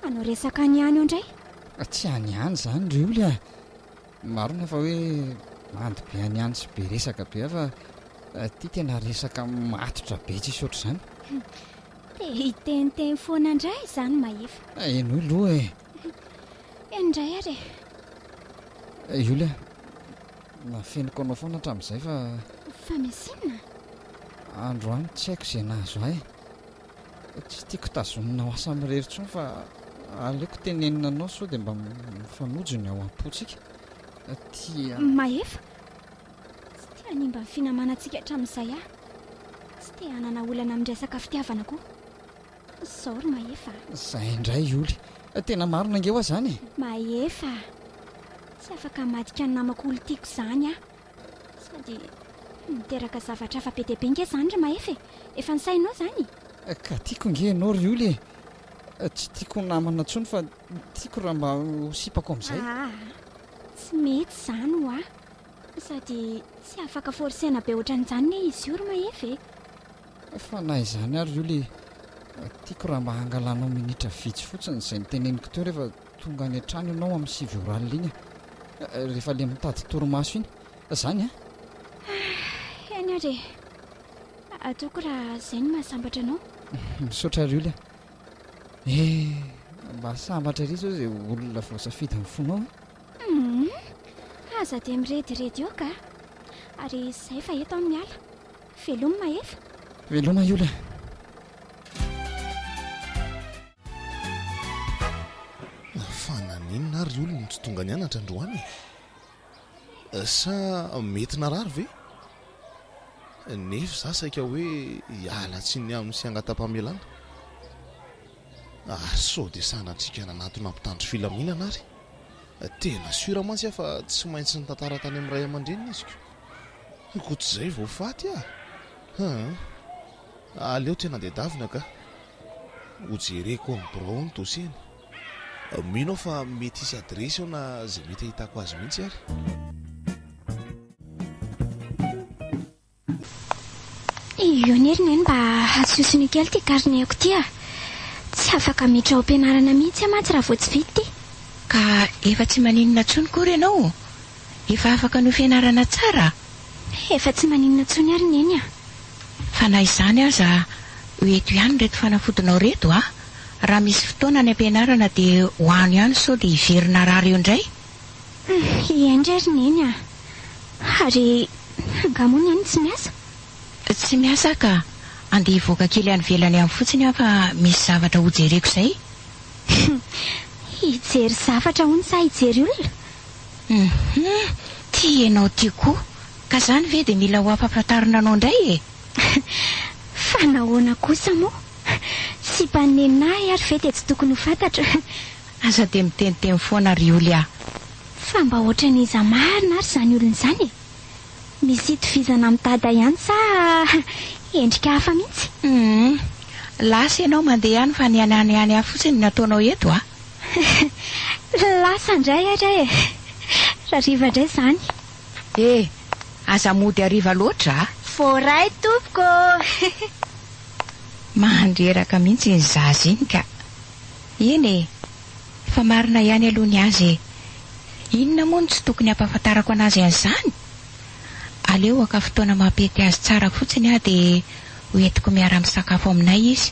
Anao resaka any ihany eo indray. Tsy any ihany izany ry olo a. Marina fa hoe mandy be any ihany sy be resaka be fa tia tena resaka matotra be tsisy ohatr'izany. Dia hiteniteny foana indray izany mahefa. Eno aloha e. Indray ary e. Julia, nafeniko anao foana hatramin'izay fa Fa misy inona? androany tsy haiko izay nahazo ahy. Tsy tiako tazomina ho asa mirery intsony fa aleoko tenenina anao sao dia mba mifanojo ny ao am-potsika. Tia Mahefa, tsy tia hanimba ny finamanantsika hatramin'izay aho. Tsy tia hanana olana amin'ny resaka fitiavana koa. Izao ry mahefa. izay indray Julia, tena marina angeo aho izany e. Mahefa, tsy afaka madika ny namako olo tiako izany aho. Sady miteraka zavatra hafa be dia be nge izany ry mahefa e. Efa nisainao izany. Ka tiako nge ianao ry Julia. Tsy tiako namana intsony fa tiako raha mba ho sipako amin'izay. Tsy mety izany ho aho. Sady tsy afaka forsena be ohatran'izany ne izy io ry mahefa e. Fa na izany ary Julia, tiako raha mba hangalanao minitra vitsy fotsiny izay niteneniko teo rehefa tonga any an-trano ianao amin'ny 7 oralina iny rehefa ilay mitady torimaso iny. Izany a? Eny ary, ataoko raha izay no mahasambatra anao. Misaotra Julia. Mba sambatra ery izao izay olona voasafidy ny fonao. Aza dia mirediredy eo ka. Ary izay fa eto amin'ny ala. Veloma mahefa. Veloma Julia. Fananinona ary olona ny tsy tonga nianatra androany. Sa mety narary ve? Nefa za saika hoe hiala tsy ny amin'ny sy angata-pamelana. Sao dia sanatrika nanatona mpitandro filaminana ary. tena sura mantsy fa tsy maintsy ny tantara tany amin'ny ray aman-dreniny izy koatr'izay vao faty aleo tena dia davina ka hojereko amin'ny birao ny dosieny mino aho fa mety isy adresy ao na izay mety ahitako azy mihitsy ary io nieriny eny mba atsiosiny kely ty karneako ty tsy afaka miditra ao am-pianarana mihitsy mantsy raha vao tsy vidy ty ka efa tsy maninona tsony kory ianao efa afaka no fianarana tsara efa tsy maninona tsony ary ny eny fa na izany aza hoeto ihany reto fanafodinao reto raha misy fotoana ny ampianarana dia hoano ihany sao dia hiverina rary eo indray iendry ary ny eny ary angamony any tsy miasa ka andeha hivoaka kely any velany amin'ny fotsiny fa misy zavatra hojereko izay hijery zavatra hony sa hijery olona tia ianao tia koa ka izany ve dia mila ho ampahafantarina anao indray fa nahoana kosa moa sy mpaneninahy ary ve dia tsy tokony ho fantatra aza dia miteniteny foana ry olona fa mba ohatry ny iza marina ary izany olona izany misy itovizana mitada ihany sa endrika hafa mihitsy lasa ianao mandeha ihany fa ny any fotsiny nataonao eto lasa indray ary raha riva indray izany aza mody ariva loatra voaray tompoko mandreraka mihitsy ny zaza iny ka eny fa marina ihany aloha ny azy inona moa no tsy tokony hampahafantarako anazy an'izany aleo aka fotoana mampety azy tsara fotsiny dia hoentiko miara-misakafo aminay izy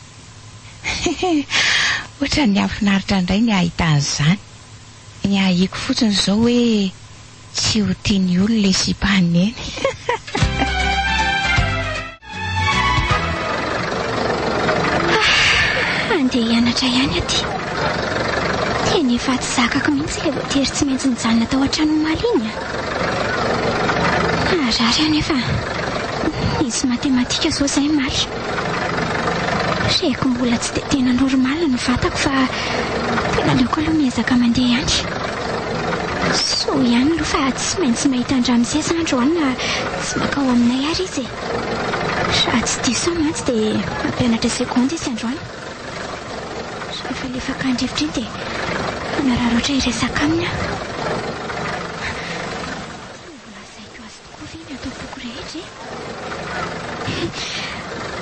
ohatra ny afinaritra indray ny ahitan'izany ny ahiko fotsiny izao hoe tsy ho tiany olona le sipahany eny andeha hianatra ihany aty teny efa tsy zakako mihitsy ilay voatery tsy maintsy mijanona tao an-trano maliny arary anefa nisy matematika zao izay maly reko mbola tsy dia tena normal no vatako fa tena leoko aloha miezaka mandeha ihany so ihany aloha fa tsy maintsy mahita andramizay andro any na tsy makao aminay ary izy raha tsy diso mantsy dia mampianatra sekondy izy andro any rehefa lefaka andrivotra iny dia anarary oatra iresaka aminy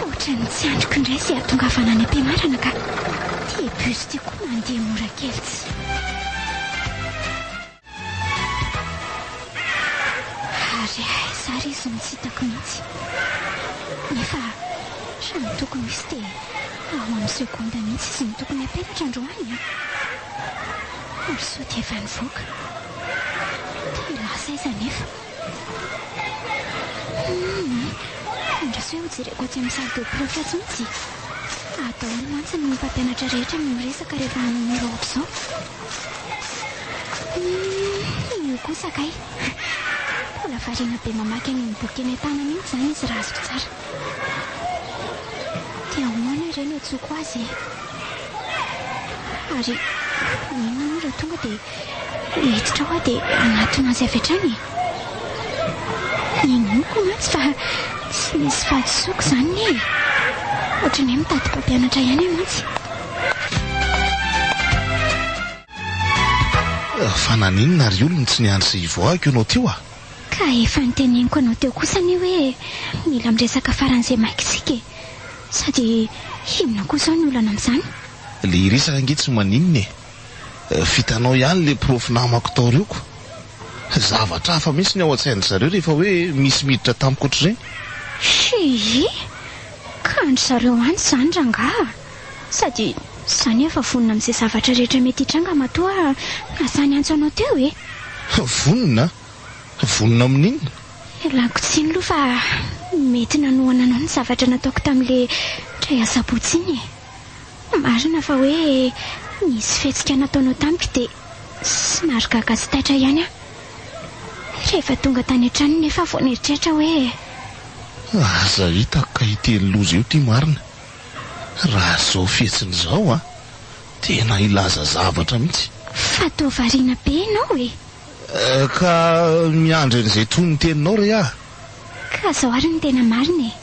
ohatrany tsy androko indray sy atongavana any am-pianarana ka tia bus tia koa mandeha mora kelitsy ary zary izy no tsy hitako mihitsy nefa raha ny tokony izy dia ao amin'ny sekonda mihitsy izy ny tokony ampianatra androany ary sao dia efa nivoaka dia lasa izy anefa andraso hoe hojereko aty amin'ny salle de profatsy mihitsy ataolo mantsy ny mpampianatra rehetra miresaka rehefa mira ohatr'izao io kosa kay mbola variana be mamaky any ny boky eny an-tana mihitsy izany izy raha azoko tsara dia ahoana ireny hotsoko azy ary inona raha tonga dia hiditra ao dia anatona azy avy hatrany inoko mantsy fa tsy misy fahadisoako izany ny ohatrany hoe mitady mpampianatra ihany mihitsy fa naninona ry olona tsy niandry izay hivoahako ianao teo ka efa niteneniko anao teo kosa ny hoe mila miresaka faran'izay maikitsika sady inona kosa ny olana amin'izany le resaka ange tsy maninona fitanao ihany le prof namako tao reoko zavatra hafa mihitsy ny ao an-tsainry zareo rehefa hoe misy miditra tamiko ohatr'ireny ka andro zareo any izany rangaha sady izany efa vonona amin'izay zavatra rehetra mety hitranga matoa nasany antso anao teo vonona amin'inona lako tsiny aloha fa mety nanohana anao ny zavatra nataoko tamin'ile tray asabotsy iny marina fa hoe nisy fetsika nataonao tamiko dia somary gaga sy taitra ihany rehefa tonga tany an-trano nefa vao neritreritra hoe aza hitako ka hiteny loza eo ty marina raha zao fihetsin'izao tena ilaza zavatra mihitsy fa toa variana be ianao e. Ka miandry an'izay toy ny teninao re ah. Ka zao ary ny tena marina e.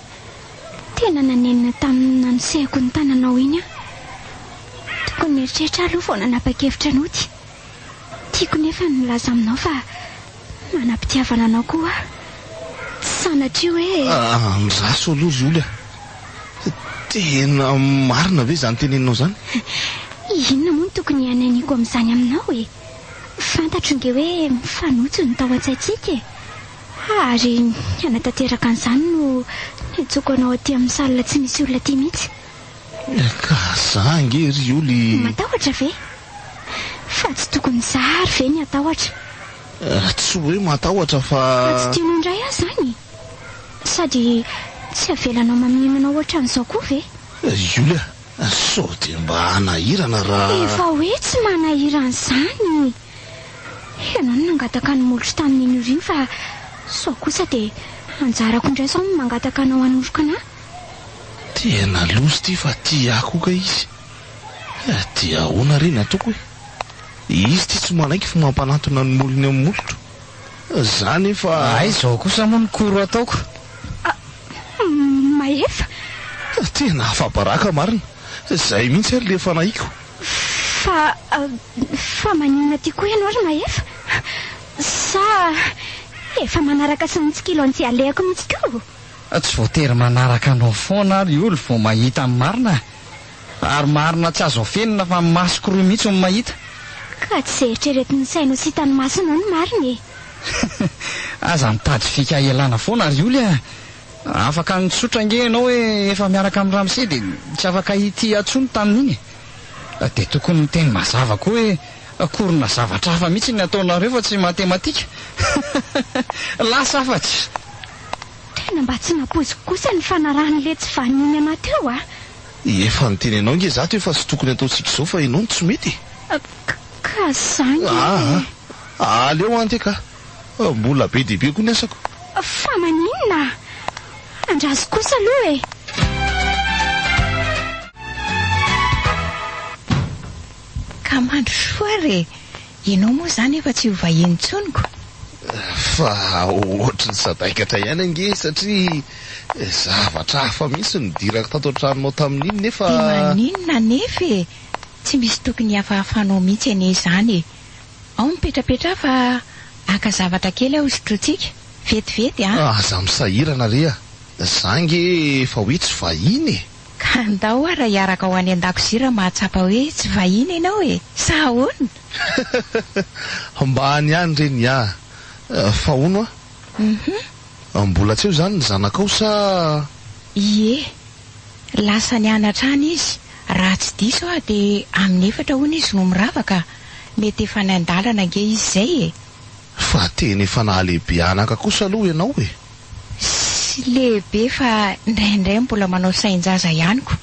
Tena nanenina tamin'ny nanosehako ny tananao iny a. Tokony mieritreritra aloha vao nanapa-kevitra anoty. Tiako nefa nilaza aminao fa manam-pitiavana anao koa. Tsy sanatria hoe mizaso aloha Julia. Tena marina ve zany teneninao zany? Inona moa no tokony hananiko amin'izany aminao e. Fantatro nge hoe mifanojo ny tao an-tsaintsika e. Ary hanatanteraka an'izany no nitsoko anao aty amin'ny salina tsy misy olona aty mihitsy. Ka za nge ry Oly. Matahotra ve? Fa tsy tokony zary ve ny atahotra? Tsy hoe matahotra fa tsy tianao indray aho zany. Sady tsy avelanao mamiminao ohatran'izao koa ve? Julia, sao dia mba hanahirana raha... Efa hoe tsy manahirana izany. Ianao no nangataka ny molotro tamin'iny uriny fa sao kosa dia anjarako indray sao mangataka anao hanoroka anahy. Tena lozy ty fa tiako ka izy. Dia ahoana ry ny ataoko hoe? Izy ty tsy manaiky fa mampanatona ny molony amin'ny molotro. Zany efa... Ay, zao kosa moa ny koro ataoko. Maefa? Tena afa-baraka marina. Zay mihitsy ary le efa nahiko. Fa maninona ty koa ianao ry Maefa? Sa efa manaraka sy ny tsikilo tsy alehako mihitsy koa? Tsy voatery manaraka anao foana ary olo vao mahita ny marina. Ary marina tsy azo afenina fa masoko roa mihitsy ny mahita. Ka tsy zay eritreretin'ny sainao sy hitan'ny masina ny marina e. Aza mitady fika ialana foana ary olo a. Afaka nitsotra nge ianao hoe efa miaraka amin'ny Ramose dia tsy afaka ity atsony tamin'iny. Dia tokony teny mazava koa hoe korona zavatra hafa mihitsy ny ataonareo fa tsy matematika. Lasa afa-tsy. Tena mba tsy napoiziko kosa ny fanarahan'le tsy vaniny anaty eo a. Efa niteny anao nge zato efa tsy tokony ataontsika izao fa ianao no tsy mety. Ka zany e. Aleo anty ka. Mbola be dia be koa ny asako. Fa maninona? Andrazo kosa aloha e. Ka mandro soa re. Ianao moa zany efa tsy ho vahiny tsoniko. Fa ohatry ny sadaikatra ihany ange satria zavatra hafa mihitsy nidirako tato an-tranonao tamin'iny nefa... Dia maninona nefa e. Tsy misy tokony hafahafanao mihitsy ane izany e. Ao mipetrapetra fa aka zavatra kely aho isotrotsika. Vetivety a. Aza misahirana rea. Zange fa hoe tsy vahiny e. Ka ndao ara hiaraka ho any an-dakozia mahatsapa hoe tsy vahiny ianao e. Sa ahoana? Mba any ihany reny a. Fa ono a? Mbola tsy eo zany ny zanakao sa... Ie. Lasa nianatra any izy. Raha tsy diso a dia amin'ny 4 hono izy no miravaka. Mety efa nan-dalana nge izy zay e. Fa tena efa nahalehibe anaka kosa aloha ianao e. Sy lehibe fa indraindray mbola manao sain-jaza ihanyko.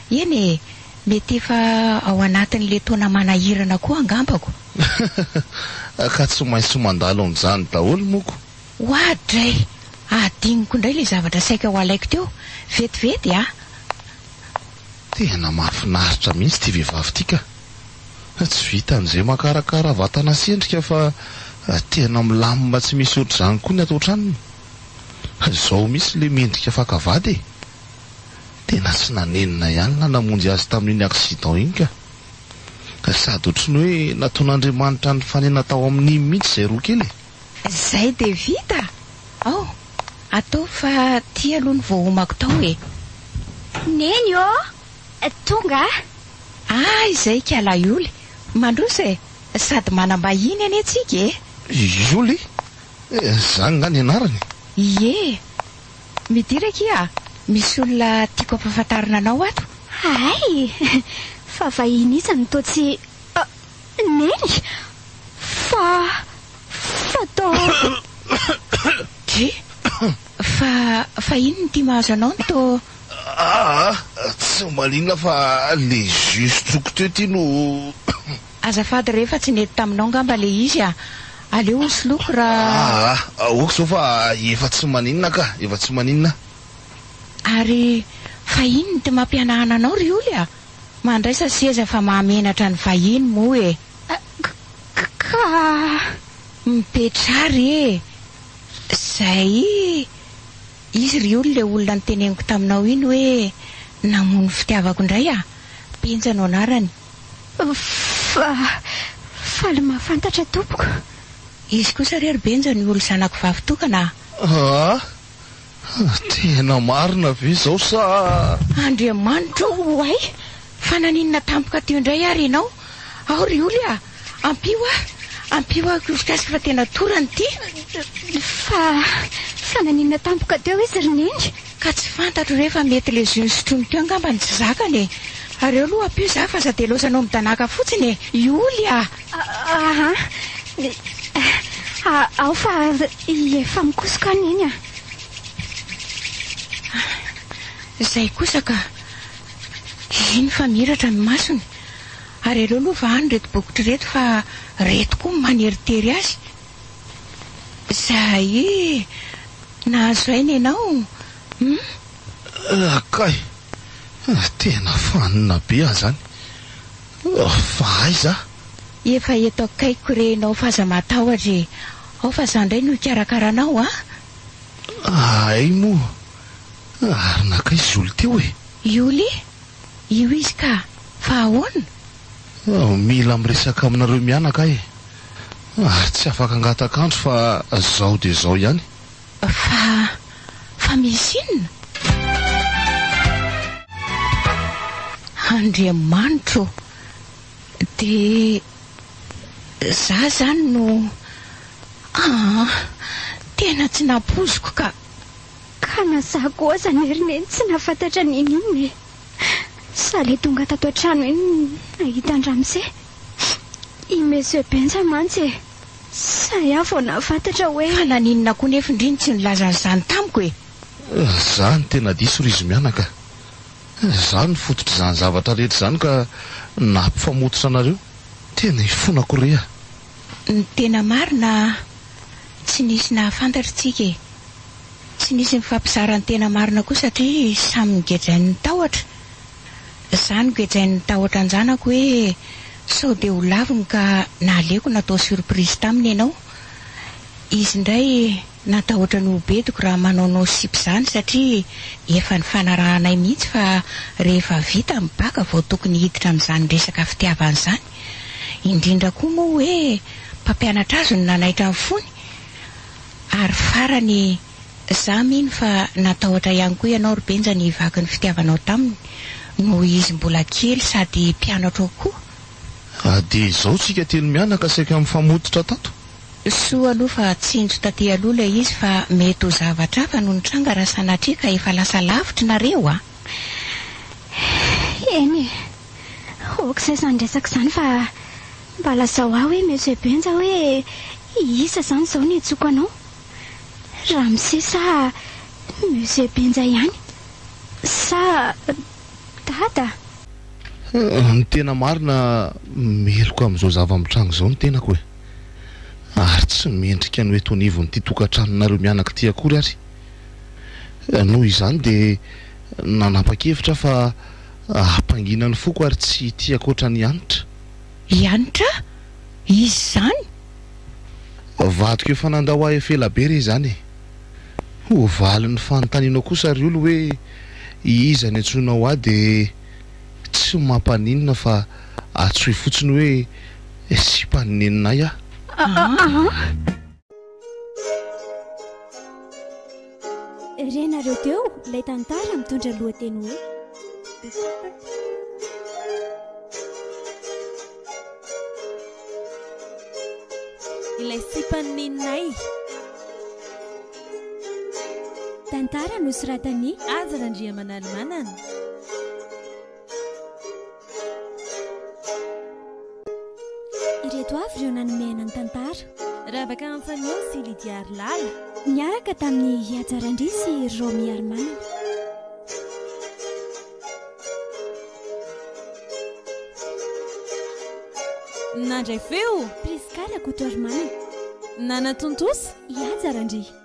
Eny e, mety efa ao anatin'le taona manahirana koa angambako. Ka tsy maintsy mandalo amin'izany daholo moko. Hoadray, adiniko indray le zavatra saika ho alaiko teo. Vetivety a. Tena mahafinaritra mihitsy ty vehivavy ty ka. Tsy vita an'izay makarakara vatana sendrika fa tena milamina tsy misy ohatr'izany koa ny atao tranony. Izao misy le mendrika fakavady e. Tena tsy nanenina ihany na namonjy azy tamin'iny accident iny ka. Sady ohatrany hoe nataon'Andriamanitra ny fanena tao amin'ny mihitsy izay roa kely. Zay dia vita. Ao, atao fa tia aloha ny voahomako tao e. Neny o, tonga. Izay kiala ioly. Mandrosa e, sady manambahiny ane antsika e. Ioly? Zany nga ny anarany. Ie, midiraka ia. Misy olona tiako ampahafantarina anao ato. Ay, fa vahiny izany toa tsy... Neny? Fa tao... Fa ino ny tia mahazo anao ny to... Tsy malinona fa le juste tsoko teo ty no... Azafady rehefa tsy nety taminao ngamba le izy a. Aleo hosoloko raha... Oko zao fa efa tsy maninona ka, efa tsy maninona. Ary fa ino ny tia mampianahana anao ry oly a? Mandraisa seza fa mahamenatra ny vahiny moa e. fa mipetrary e zay izy ry olo le olona nyteneniko taminao iny hoe namono fitiavako indray a Benjano anarany. faly mahafantatra tompoko. Izy kosa rery Benjano olo zanako vavitokana. Tena marina ve zao sa Andriamanitra oay fananinana tampoka teo indray ary ianao. Ao ry olo a ampio kosikasika fa tena torany ty. Fananinana tampoka teo izy rinendry Ka tsy fantatro rehefa mety le zony sotrony teo angambany tsy zakany e. Ary eo aloha ampio za fa za de losanao mitanaka fotsiny e. Ioly a. ao fa efa mikosika aniny a. Zay kosa ka iny fa miratra ny masony. Ary ireo aloha va any reto bokotra reto fa reto koa maneritery azy. Zay nahazo aina ianao. Kay tena fanina be aho zany. Fa aiza Efa eto akaiko renao fa aza matahotra. Ao fa za indray no ikarakaranao a. Ay moa ary nakay zolo teo e. Ioly io izy ka fa ahoana? Mila miresaka aminareo mianaka e. Tsy afaka angatakandro fa zao de zao ihany. Fa misy inona? Andriamanitro. De za zany no tena tsy napoziko ka nazako aza ny erineny tsy nafantatra nininy. Sa le tonga tato an-trano iny nahita andramose i Monsieur Benja mantsy e. Sa iaho vao nafantatra hoe fa naninona koa nefa indriny tsy nilazany zany tamiko e. Za ny tena diso ry izy mianaka. Za ny fototra zany zavatra rehetra zany ka nampifamototra anareo. Tena ifonako rea. Ny tena marina tsy nisy nahafantatra tsika e. Tsy nisy mifampizara ny tena marina koa satria samy nigedrain'ny tahotra. Za nigedrain'ny tahotra ny zanako hoe sao de ho laviny ka naleko natao surprise taminy ianao. Izy indray natahotra ny hobediko raha manaonao sipy zany satria efa ny fanarahanay mihitsy fa rehefa vita ny baka vao tokony hiditra amin'izany resaka fitiavana zany. Indrindra koa moa hoe mpampianatra azy no nanaitra ny fony. Ary farany za miny fa natahotra ihany koa ianao ry Benja ny vaky ny fitiavanao taminy no izy mbola kely sady mpianatra koa. De zao tsika telo mianaka saika mifamototra tato. Soa aloha fa tsinjo taty aloha ilay izy fa mety ho zavatra hafa no nitranga raha sanatria ka efa lasa lavitra nareo a. Eny okizay zany resaka zany fa mba lazao aho hoe Monsieur Benja hoe isa zany zao ny etsoko anao. Ramose sa Monsieur Benja ihany sa dada? Ny tena marina meloko amin'izao zava-mitranga zao ny tenako e. Ary tsy mendrika ny hoe tonivony ty tokantranonareo mianaka ty akory ary. Noho izany de nanapa-kevitra fa hampangina ny foko ary tsy tia akoatra ny anitra. Ianitra? Izy zany? Vadiko efa nandao ahy efela be re zany e. Ho valin'ny fanontanianao kosa ry olo hoe iza ny antsonao ahy de tsy mampaninina fa atsoe fotsiny hoe sy mpaninenina ahy renareo teo ilay tantara mitondra lohateny hoe ilay sy mpaninenay. tantara nosoratany Azarandriamanalmanana. ireto avy ireo nanomehana ny tantara. Ravaka Antsaniao sy Lydia Arlala niaraka tamin'ny Ajarandry sy Romy Armanana. nandray feo Priskala Kotormanana. Nana Tontosa Ajarandry.